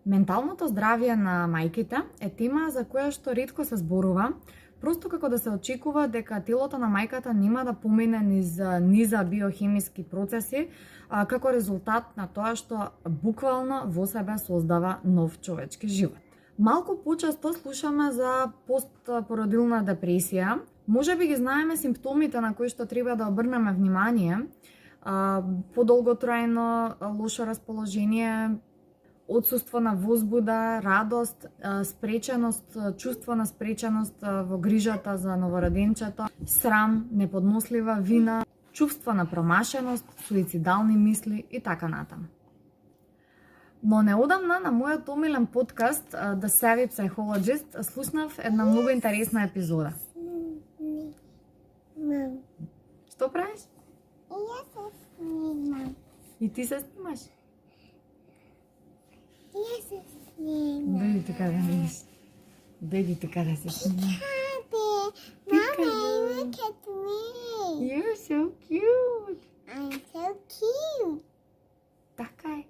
Менталното здравје на мајките е тема за која што ретко се зборува, просто како да се очекува дека телото на мајката нема да помине низ низа биохемиски процеси, како резултат на тоа што буквално во себе создава нов човечки живот. Малку почесто слушаме за постпородилна депресија. Можеби ги знаеме симптомите на кои што треба да обрнеме внимание, подолготрајно лошо расположение, отсуство на возбуда, радост, спреченост, чувство на спреченост во грижата за новороденчето, срам, неподнослива вина, чувство на промашеност, суицидални мисли и така натаму. Но неодамна на мојот омилен подкаст The Savvy Psychologist слушнав една многу интересна епизода. Што правиш? Јас се снимам. И ти се снимаш? Јас се снимам. Дојди тука да видиш. Дојди тука да се снимаш. Mama, look at me. You're so cute. I'm so cute. Така е.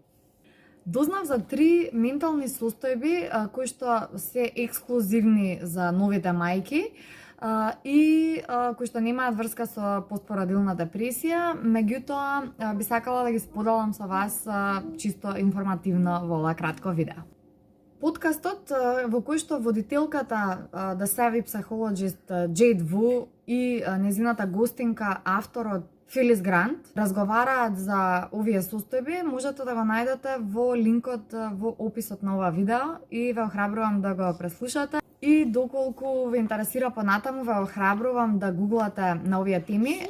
Дознав за 3 ментални состојби кои што се ексклузивни за новите мајки и кои што немаат врска со постпородилна депресија, меѓутоа би сакала да ги споделам со вас чисто информативно во ова кратко видео. Подкастот во кој што водителката The Savvy Psychologist Jade Wu и незината гостинка авторот Филис Грант разговараат за овие состојби, можете да го најдете во линкот во описот на ова видео и ве охрабрувам да го преслушате. И доколку ве интересира понатаму, ве охрабрувам да гуглате на овие теми.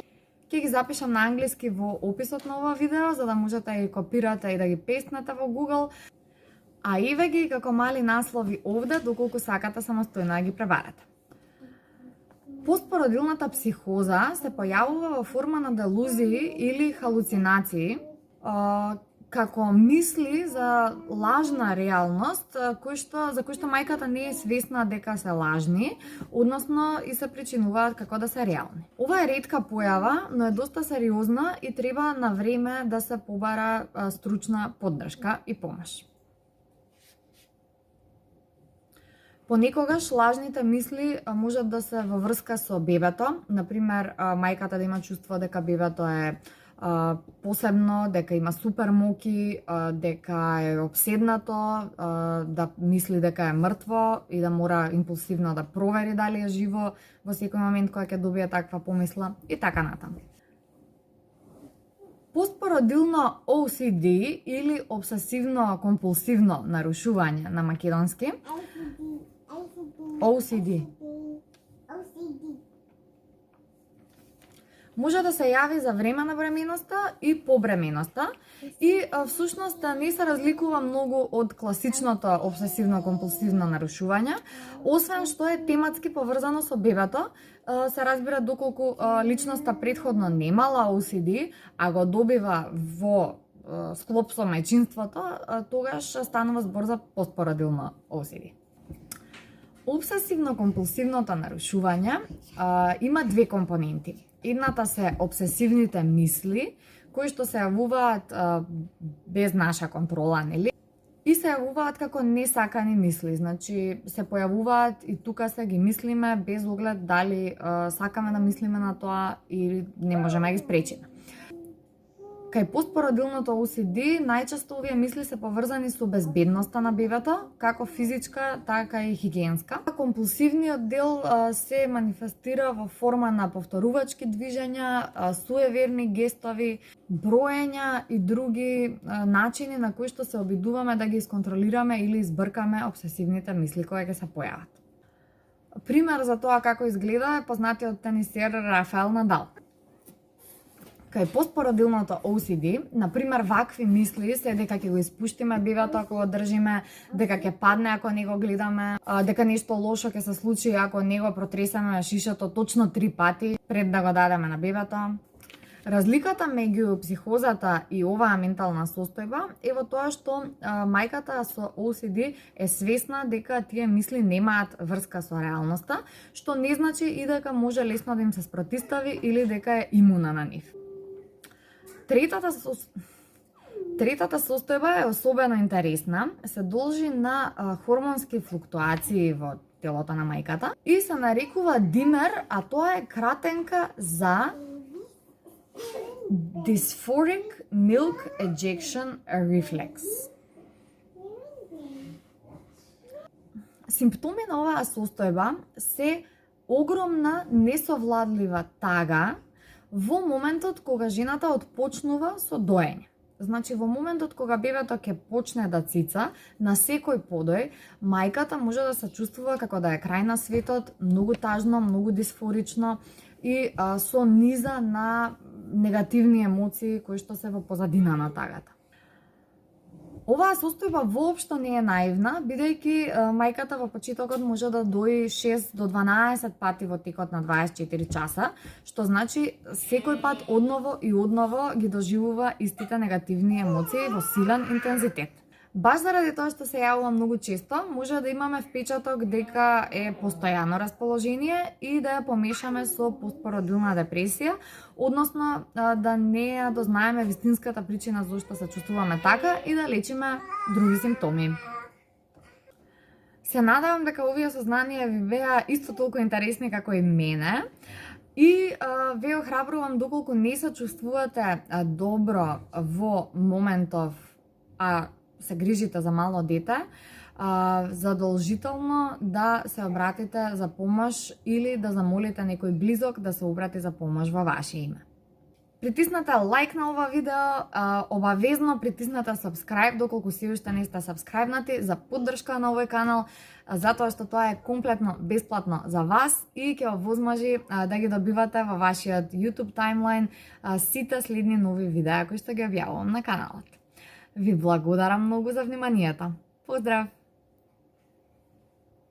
Ќе ги запишам на англиски во описот на ова видео, за да можете да ги копирате и да ги пестнете во Google. А и ве ги како мали наслови овде, доколку сакате самостојно да ги пребарате. Постпородилната психоза се појавува во форма на делузии или халуцинации, како мисли за лажна реалност, за кои што мајката не е свесна дека се лажни, односно и се причинуваат како да се реални. Ова е ретка појава, но е доста сериозна и треба на време да се побара стручна поддршка и помош. Понекогаш лажните мисли можат да се во врска со бебето, например мајката да има чувство дека бебето е посебно, дека има супер моки, дека е обседнато, да мисли дека е мртво и да мора импулсивно да провери дали е живо во секој момент кога ќе добие таква помисла и така натаму. Постпородилно OCD или обсесивно-компулсивно нарушување на македонски OCD може да се јави за време на бременоста и по бременоста и всушност не се разликува многу од класичното обсесивно-компулсивно нарушување, освен што е тематски поврзано со бебето. Се разбира доколку личноста претходно немала OCD, а го добива во склоп со мајчинството, тогаш станува збор за постпородилно OCD. Обсесивно-компулсивното нарушување има две компоненти. Едната се обсесивните мисли, кои што се јавуваат без наша контрола, нели? И се јавуваат како несакани мисли, значи се појавуваат и тука се ги мислиме без оглед дали сакаме да мислиме на тоа или не можеме да ги спречиме. Кај постпородилното OCD, најчесто овие мисли се поврзани со безбедноста на бебето, како физичка, така и хигиенска. Компулсивниот дел се манифестира во форма на повторувачки движења, суеверни гестови, броења и други начини на кои што се обидуваме да ги исконтролираме или избркаме обсесивните мисли кои ќе се појават. Пример за тоа како изгледа е познатиот тенисер Рафаел Надал. Кај постпородилното OCD, например, вакви мисли се дека ќе го испуштиме бебето ако го држиме, дека ќе падне ако не го гледаме, дека нешто лошо ќе се случи ако не го протресеме шишето точно 3 пати пред да го дадеме на бебето. Разликата меѓу психозата и оваа ментална состојба е во тоа што мајката со OCD е свесна дека тие мисли немаат врска со реалноста, што не значи и дека може лесно да им се спротистави или дека е имуна на нив. Третата состојба е особено интересна, се должи на хормонски флуктуации во телото на мајката и се нарекува димер, а тоа е кратенка за Dysphoric Milk Ejection Reflex. Симптоми на оваа состојба се огромна несовладлива тага во моментот кога жената отпочнува со доење. Значи, во моментот кога бебето ќе почне да цица, на секој подој, мајката може да се чувствува како да е крај на светот, многу тажно, многу дисфорично и со низа на негативни емоции кои што се во позадина на тагата. Оваа состојба воопшто не е наивна, бидејќи мајката во почетокот може да дои 6 до 12 пати во текот на 24 часа, што значи секој пат одново и одново ги доживува истите негативни емоции во силен интензитет. Баш заради тоа што се јавува многу често, може да имаме впечаток дека е постојано расположение и да ја помешаме со постпородилна депресија, односно да не ја дознаеме вистинската причина зашто се чувствуваме така и да лечиме други симптоми. Се надевам дека овие сознанија ви беа исто толку интересни како и мене. И ве охрабрувам доколку не се чувствувате добро во моментов, се грижите за мало дете, задолжително да се обратите за помош или да замолите некој близок да се обрати за помош во ваше име. Притиснете лайк на ова видео, обавезно притиснете subscribe доколку си уште не сте subscribenати за поддршка на овој канал, затоа што тоа е комплетно бесплатно за вас и ќе овозможи да ги добивате во вашиот YouTube таймлайн сите следни нови видеа кои што ги објавувам на каналот. Ви благодарам многу за вниманието. Поздрав!